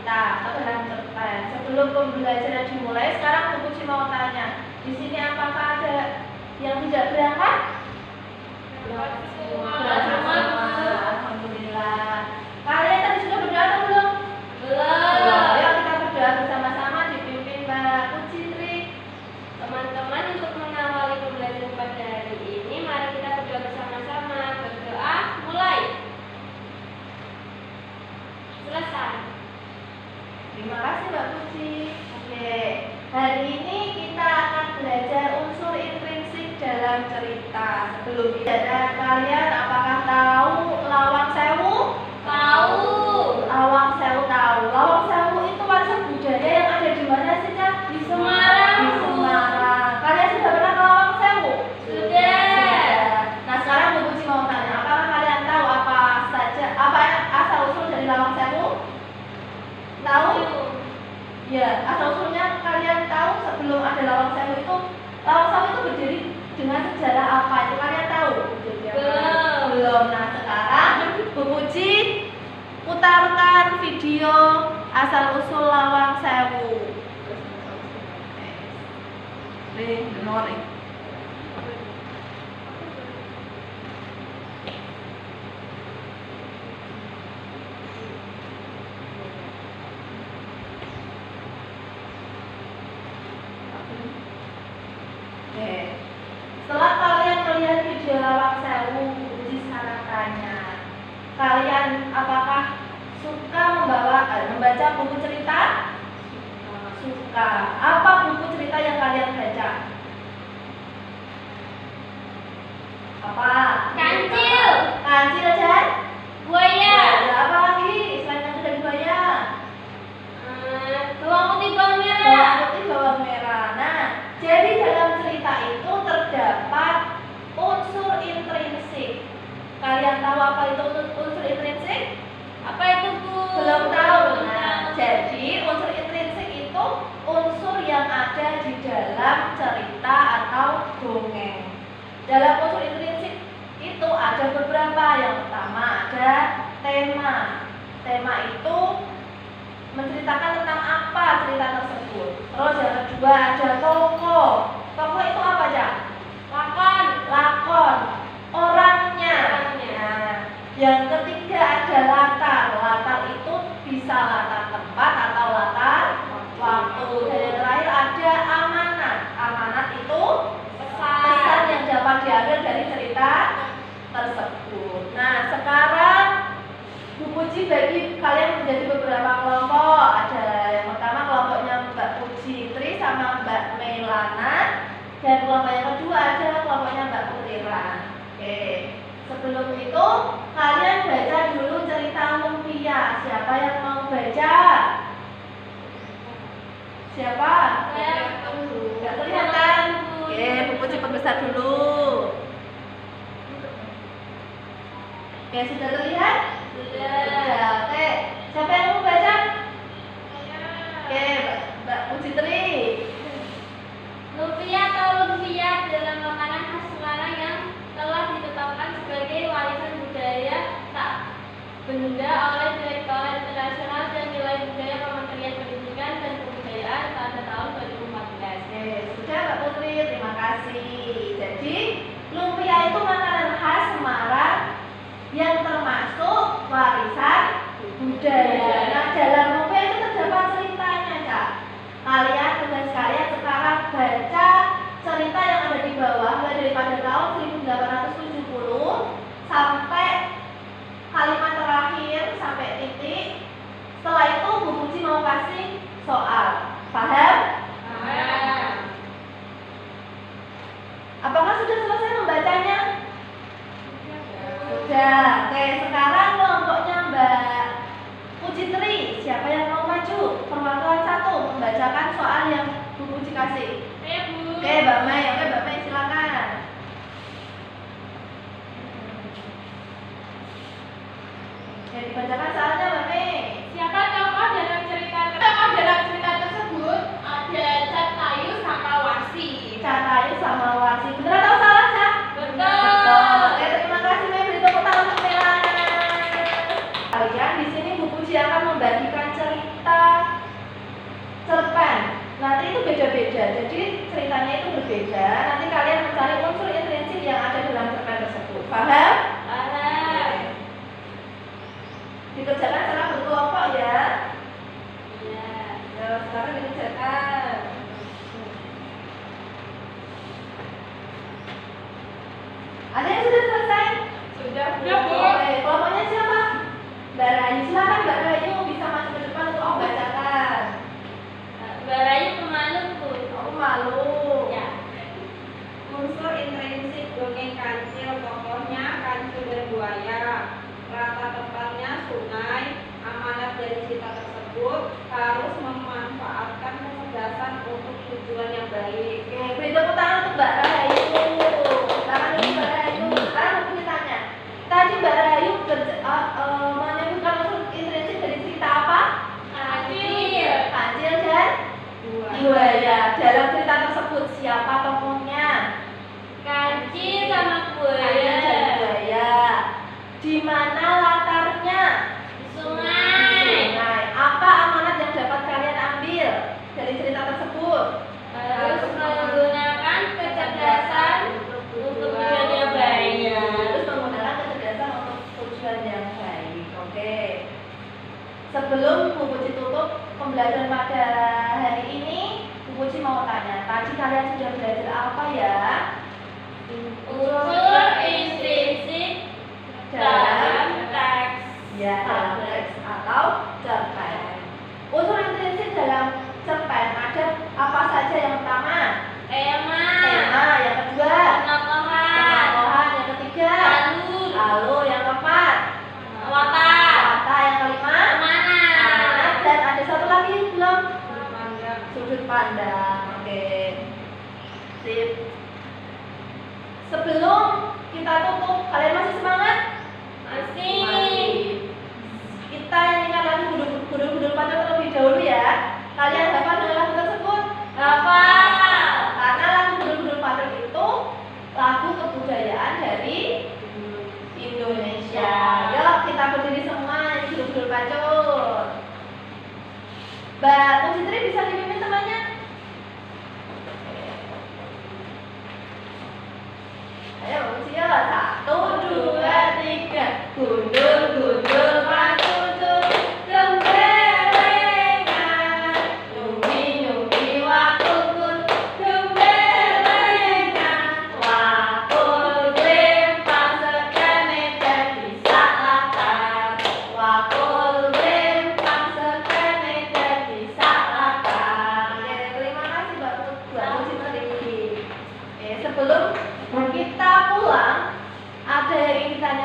cerita atau dalam cerpen. Sebelum pembelajaran dimulai, sekarang Bu Puji mau tanya, di sini apakah ada yang tidak berangkat? Berangkat semua. Alhamdulillah. Kalian tadi sudah berdoa atau belum? Belum. Ayo kita berdoa bersama-sama dipimpin Mbak Puji Tri. Teman-teman, untuk mengawali pembelajaran pada hari ini, mari kita berdoa bersama-sama. Berdoa, mulai. Selesai. Terima kasih Mbak Puji. Oke, hari ini kita akan belajar unsur intrinsik dalam cerita. Sebelum belajar, kalian apakah tahu Lawang Sewu? Tahu. Lawang Sewu tahu. Lawang Sewu itu warisan budaya yang ada di mana sih, Cak? Di Semarang. Di Semarang. Kalian sudah pernah ke Lawang Sewu? Sudah. Nah, sekarang Bu Puji mau tanya, apakah kalian tahu apa saja asal usul dari Lawang Sewu? Tahu? Ya, asal usulnya kalian tahu. Sebelum ada Lawang Sewu itu berdiri dengan sejarah apa? Itu kalian tahu? Belum. Nah, sekarang Bu Puji putarkan video asal usul Lawang Sewu. Dengar. Oke. Setelah kalian melihat video Lawang Sewu, Bu Puji sekarang tanya, kalian apakah suka membaca buku cerita? Suka. Apa buku cerita yang kalian baca? Apa? Kancil. Kancil dan Buaya. ada apa lagi selain kancil dan buaya? Bawang putih, bawang merah. Bawang putih, bawang merah. Nah, jadi dalam cerita itu terdapat unsur intrinsik. Kalian tahu apa itu unsur intrinsik? Apa itu, Bu? Belum tahu. Nah, jadi unsur intrinsik itu unsur yang ada di dalam cerita atau dongeng. Dalam unsur intrinsik itu ada beberapa. Yang pertama ada tema. Tema itu menceritakan tentang apa cerita tersebut. Terus yang kedua ada tokoh. Tokoh itu apa aja? Lakon. Orangnya. Nah, yang ketiga ada latar. Latar itu bisa latar tempat atau latar waktu. Dan yang terakhir ada amanat. Amanat itu pesan yang dapat diambil dari cerita tersebut. Nah, sekarang Bu Puji bagi kalian menjadi beberapa kelompok. Ada yang pertama kelompoknya Mbak Puji Tri sama Mbak Melana, dan kelompok yang kedua ada kelompoknya Mbak Putira. Oke. Sebelum itu kalian baca dulu cerita lumpia. Siapa yang mau baca? Siapa? Nggak kelihatan. Oke, Bu Puji perbesar dulu. Oke, sudah terlihat? Sudah. Oke, siapa yang mau baca? Oke, Mbak Puji Tri. Lumpia atau lumpia adalah makanan khas Semarang yang telah ditetapkan sebagai warisan budaya tak benda oleh Direktorat Internasional dan Nilai Budaya Kementerian Pendidikan dan Kebudayaan pada tahun 2014. Oke, sudah Mbak Putri, terima kasih. Jadi, lumpia itu makanan khas Semarang yang termasuk warisan berbeda, nanti kalian mencari unsur intrinsik yang ada dalam cerpen tersebut. Paham? Paham. Dikerjakan secara berkelompok ya. Iya. Ya, sekarang dikerjakan. Ada yang sudah selesai? Sudah, Bu. Oke, kelompoknya siapa? Mbak Rayu. Silakan Mbak Rayu bisa masuk ke depan untuk membacakan. Mbak Rayu pemalu, Bu. Aku malu. Ya. Unsur intrinsik dongeng kancil tokohnya kancil dan buaya. Rata tempatnya sungai. Amanat dari cerita tersebut harus memanfaatkan kecerdasan untuk tujuan yang baik. Oke, beri tepuk tangan untuk Mbak Rayu. Silakan dulu Mbak Rayu. Sekarang aku ditanya. Tadi Mbak Rayu menyebutkan unsur intrinsik dari cerita apa? Kancil. Kancil dan buaya. Dalam cerita tersebut siapa tokohnya? Kancil sama Kancil dan buaya. buaya. Di mana latarnya? Sungai. Sungai. Apa amanat yang dapat kalian ambil dari cerita tersebut? Harus menggunakan kecerdasan untuk tujuan yang baik. Harus menggunakan kecerdasan untuk tujuan yang baik. Oke. Sebelum Bu Puji tutup pembelajaran pada hari ini, Bu Puji mau tanya, tadi kalian sudah belajar apa ya? Unsur intrinsik dalam teks. Ya, dalam teks atau cerpen. Unsur intrinsik dalam cerpen ada apa saja? Yang pertama, Tema. tema. Yang kedua, Penokohan. penokohan. Yang ketiga, Alur. alur. Yang keempat, Watak. kata. Yang kelima, amanat. Amanat. Dan ada satu lagi belum? Pandang. Sudut pandang. Oke. Sip. Sebelum kita tutup, kalian masih semangat? Masih. Kita nyanyikan lagu Gundul-Gundul Pacar terlebih dahulu ya. Kalian hafal dengan lagu tersebut? Hafal. Karena lagu Gundul-Gundul Pacar itu lagu kebudayaan dari Indonesia. Yuk kita berdiri semua nyanyi Gundul-Gundul Pacar. Mbak Pucitri bisa dipimpin temannya? Ayo Mbak Puci ya. 1, 2, 3. Gundul-gundul pacucur gembelengan, nyumi-nyumi wakul gembelengan, wakul glempang sekene dadi sak latar, wakul glempang sekene dadi sak latar. Oke, terima kasih Mbak Pucitri. Oke, sebelum kita pulang, ada yang ingin ditanya